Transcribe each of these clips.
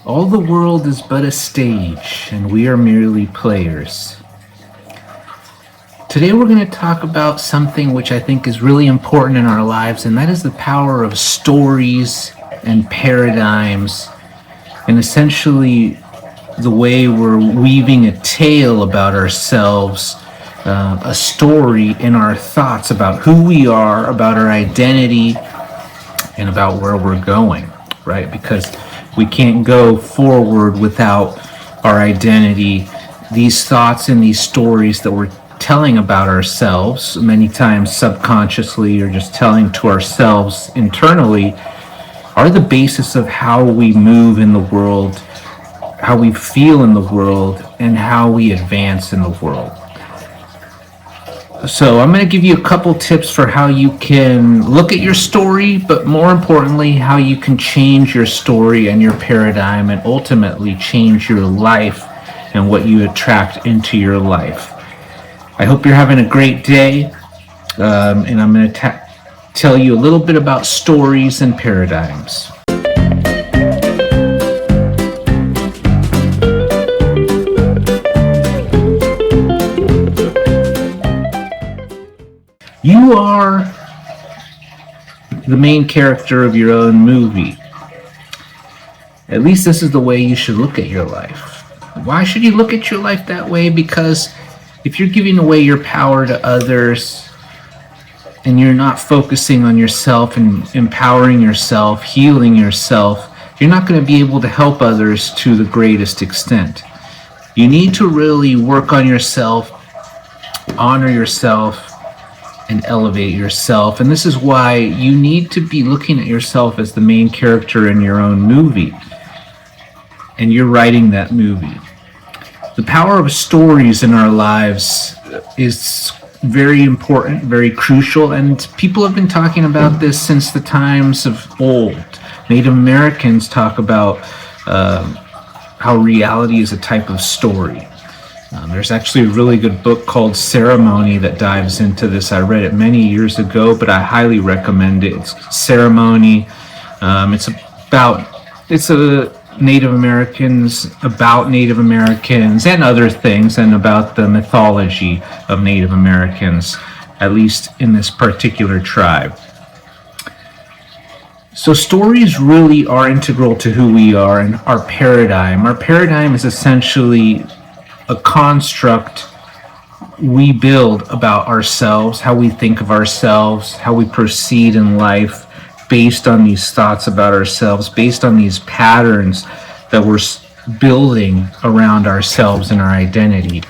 All the world is but a stage, and we are merely players. Today, we're going to talk about something which I think is really important in our lives, and that is the power of stories and paradigms, and essentially the way we're weaving a tale about ourselves, a story in our thoughts about who we are, about our identity, and about where we're going, right? Because we can't go forward without our identity. These thoughts and these stories that we're telling about ourselves, many times subconsciously or just telling to ourselves internally, are the basis of how we move in the world, how we feel in the world, and how we advance in the world. So I'm going to give you a couple tips for how you can look at your story, but more importantly, how you can change your story and your paradigm and ultimately change your life and what you attract into your life. I hope you're having a great day, and I'm going to tell you a little bit about stories and paradigms. You are the main character of your own movie. At least this is the way you should look at your life. Why should you look at your life that way? Because if you're giving away your power to others and you're not focusing on yourself and empowering yourself, healing yourself, you're not going to be able to help others to the greatest extent. You need to really work on yourself, honor yourself, and elevate yourself. And this is why you need to be looking at yourself as the main character in your own movie. And you're writing that movie. The power of stories in our lives is very important, very crucial, and people have been talking about this since the times of old. Native Americans talk about how reality is a type of story. There's actually a really good book called Ceremony that dives into this. I read it many years ago, but I highly recommend it. It's Ceremony. It's a Native Americans, about Native Americans and other things, and about the mythology of Native Americans, at least in this particular tribe. So stories really are integral to who we are and our paradigm. Our paradigm is essentially a construct we build about ourselves, how we think of ourselves, how we proceed in life, based on these thoughts about ourselves, based on these patterns that we're building around ourselves and our identity.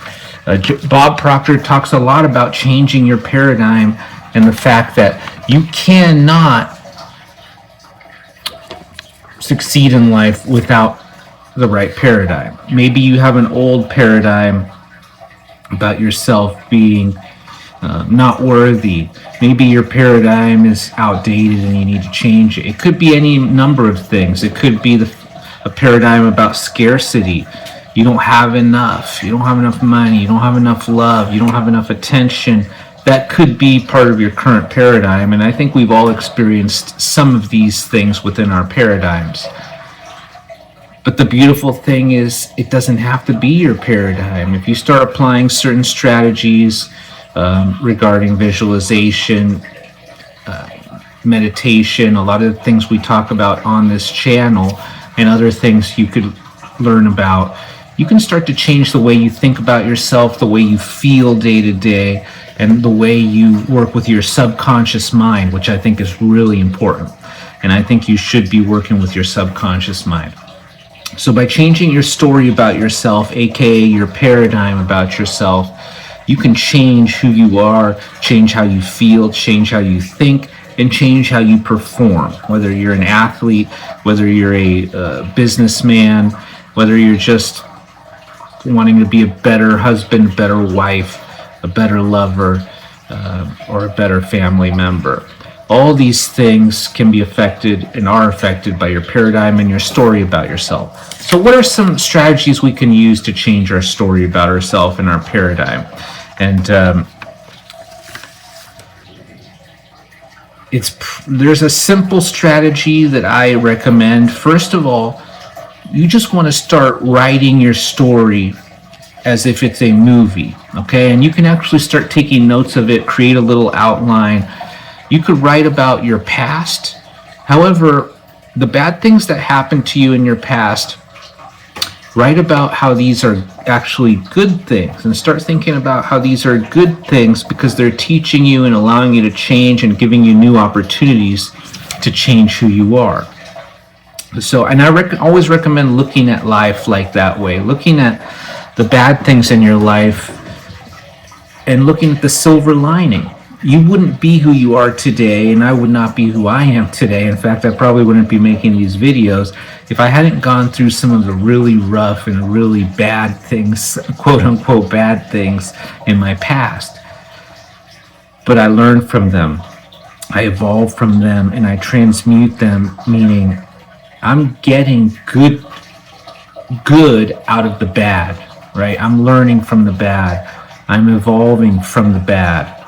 Bob Proctor talks a lot about changing your paradigm and the fact that you cannot succeed in life without the right paradigm. Maybe you have an old paradigm about yourself being not worthy. Maybe your paradigm is outdated and you need to change it. It could be any number of things. It could be a paradigm about scarcity. You don't have enough. You don't have enough money. You don't have enough love. You don't have enough attention. That could be part of your current paradigm, and I think we've all experienced some of these things within our paradigms. But the beautiful thing is, it doesn't have to be your paradigm. If you start applying certain strategies regarding visualization, meditation, a lot of the things we talk about on this channel, and other things you could learn about, you can start to change the way you think about yourself, the way you feel day to day, and the way you work with your subconscious mind, which I think is really important. And I think you should be working with your subconscious mind. So by changing your story about yourself, aka your paradigm about yourself, you can change who you are, change how you feel, change how you think, and change how you perform. Whether you're an athlete, whether you're a businessman, whether you're just wanting to be a better husband, a better wife, a better lover, or a better family member. All these things can be affected and are affected by your paradigm and your story about yourself. So what are some strategies we can use to change our story about ourselves and our paradigm? And there's a simple strategy that I recommend. First of all, you just want to start writing your story as if it's a movie, okay? And you can actually start taking notes of it, create a little outline. You could write about your past. However, the bad things that happened to you in your past, write about how these are actually good things, and start thinking about how these are good things because they're teaching you and allowing you to change and giving you new opportunities to change who you are. So, and I always recommend looking at life like that way, looking at the bad things in your life and looking at the silver lining. You wouldn't be who you are today, and I would not be who I am today. In fact, I probably wouldn't be making these videos if I hadn't gone through some of the really rough and really bad things, quote unquote bad things, in my past. But I learned from them, I evolve from them, and I transmute them, meaning I'm getting good out of the bad, right? I'm learning from the bad. I'm evolving from the bad.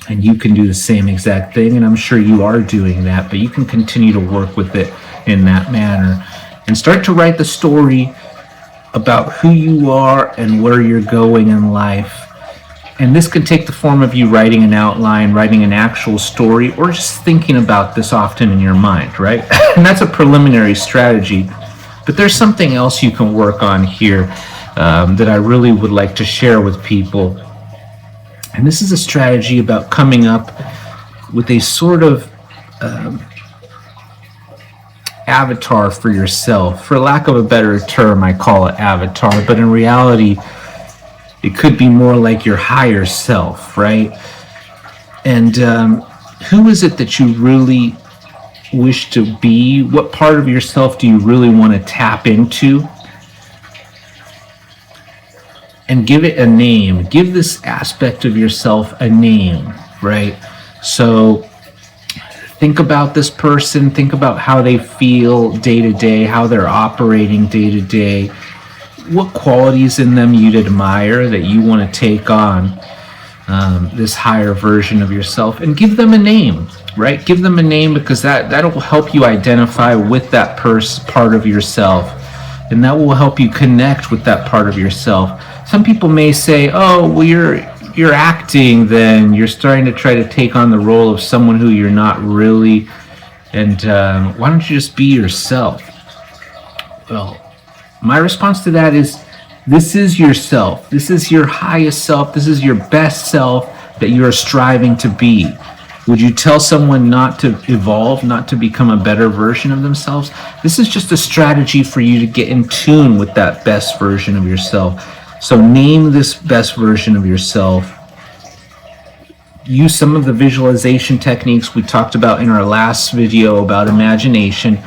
And you can do the same exact thing, and I'm sure you are doing that, but you can continue to work with it in that manner and start to write the story about who you are and where you're going in life. And this could take the form of you writing an outline, writing an actual story, or just thinking about this often in your mind, right? And that's a preliminary strategy. But there's something else you can work on here that I really would like to share with people. And this is a strategy about coming up with a sort of avatar for yourself. For lack of a better term, I call it avatar, but in reality, it could be more like your higher self, right? And who is it that you really wish to be? What part of yourself do you really want to tap into? And give it a name. Give this aspect of yourself a name, right? So think about this person. Think about how they feel day to day, how they're operating day to day. What qualities in them you'd admire that you want to take on this higher version of yourself, and give them a name, right? Give them a name, because that'll help you identify with that part of yourself, and that will help you connect with that part of yourself. Some people may say, oh, well, you're acting, then you're starting to try to take on the role of someone who you're not really, and why don't you just be yourself? Well, my response to that is, this is yourself. This is your highest self. This is your best self that you are striving to be. Would you tell someone not to evolve, not to become a better version of themselves? This is just a strategy for you to get in tune with that best version of yourself. So name this best version of yourself. Use some of the visualization techniques we talked about in our last video about imagination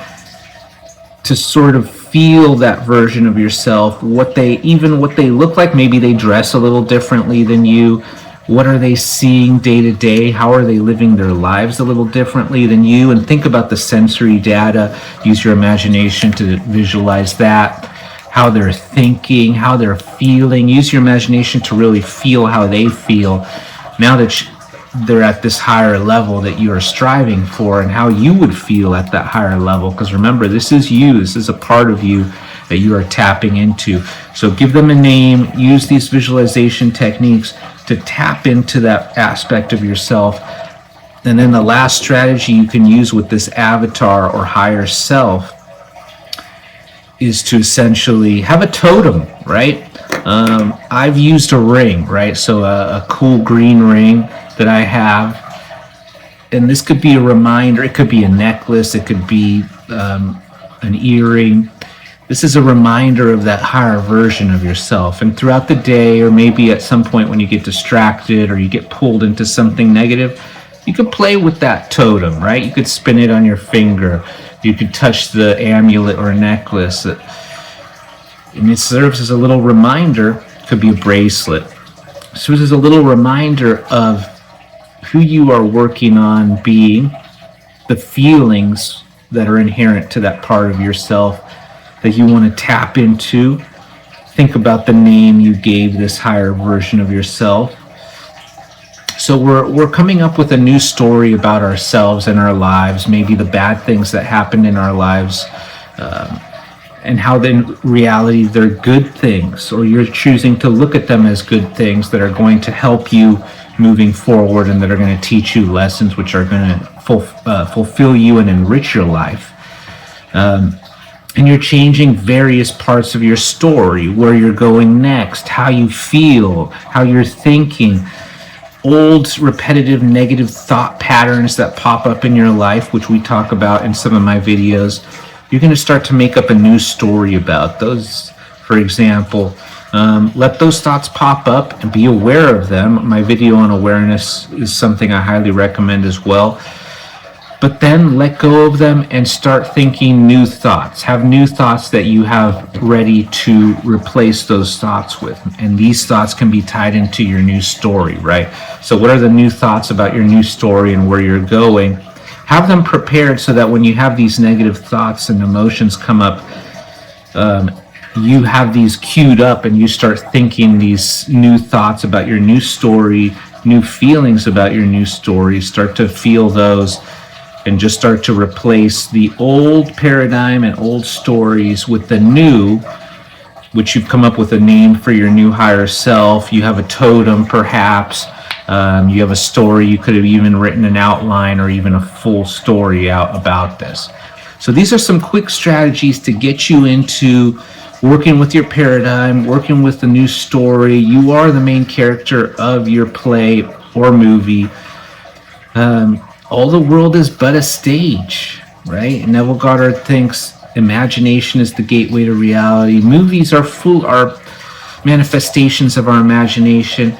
to sort of feel that version of yourself, what they look like. Maybe they dress a little differently than you. What are they seeing day to day? How are they living their lives a little differently than you? And think about the sensory data. Use your imagination to visualize that. How they're thinking, how they're feeling. Use your imagination to really feel how they feel now that they're at this higher level that you are striving for, and how you would feel at that higher level. Because remember, this is you. This is a part of you that you are tapping into. So give them a name. Use these visualization techniques to tap into that aspect of yourself. And then the last strategy you can use with this avatar or higher self is to essentially have a totem, right? I've used a ring, right? So a cool green ring that I have. And this could be a reminder. It could be a necklace. It could be an earring. This is a reminder of that higher version of yourself. And throughout the day, or maybe at some point when you get distracted or you get pulled into something negative, you could play with that totem, right? You could spin it on your finger. You could touch the amulet or necklace. And it serves as a little reminder. It could be a bracelet. It serves as a little reminder of who you are working on being, the feelings that are inherent to that part of yourself that you want to tap into. Think about the name you gave this higher version of yourself. So we're coming up with a new story about ourselves and our lives, maybe the bad things that happened in our lives, and how in reality they're good things, or you're choosing to look at them as good things that are going to help you moving forward and that are going to teach you lessons which are going to fulfill you and enrich your life. And you're changing various parts of your story, where you're going next, how you feel, how you're thinking, old repetitive negative thought patterns that pop up in your life, which we talk about in some of my videos. You're going to start to make up a new story about those. For example, let those thoughts pop up and be aware of them. My video on awareness is something I highly recommend as well. But then let go of them and start thinking new thoughts. Have new thoughts that you have ready to replace those thoughts with. And these thoughts can be tied into your new story, right? So what are the new thoughts about your new story and where you're going? Have them prepared so that when you have these negative thoughts and emotions come up, you have these queued up and you start thinking these new thoughts about your new story, new feelings about your new story. Start to feel those and just start to replace the old paradigm and old stories with the new, which you've come up with a name for your new higher self. You have a totem, perhaps. You have a story. You could have even written an outline or even a full story out about this. So these are some quick strategies to get you into working with your paradigm, working with the new story. You are the main character of your play or movie. All the world is but a stage, right? Neville Goddard thinks imagination is the gateway to reality. Movies are manifestations of our imagination,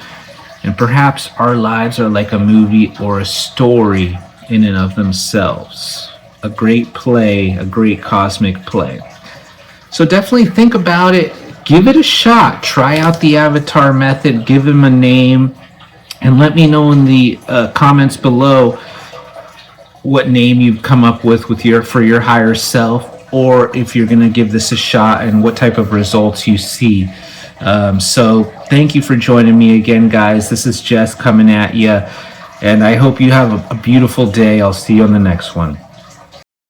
and perhaps our lives are like a movie or a story in and of themselves. A great play, a great cosmic play. So definitely think about it. Give it a shot. Try out the avatar method. Give him a name. And let me know in the comments below what name you've come up with for your higher self, or if you're going to give this a shot and what type of results you see. So thank you for joining me again, guys. This is Jess coming at you, and I hope you have a beautiful day. I'll see you on the next one.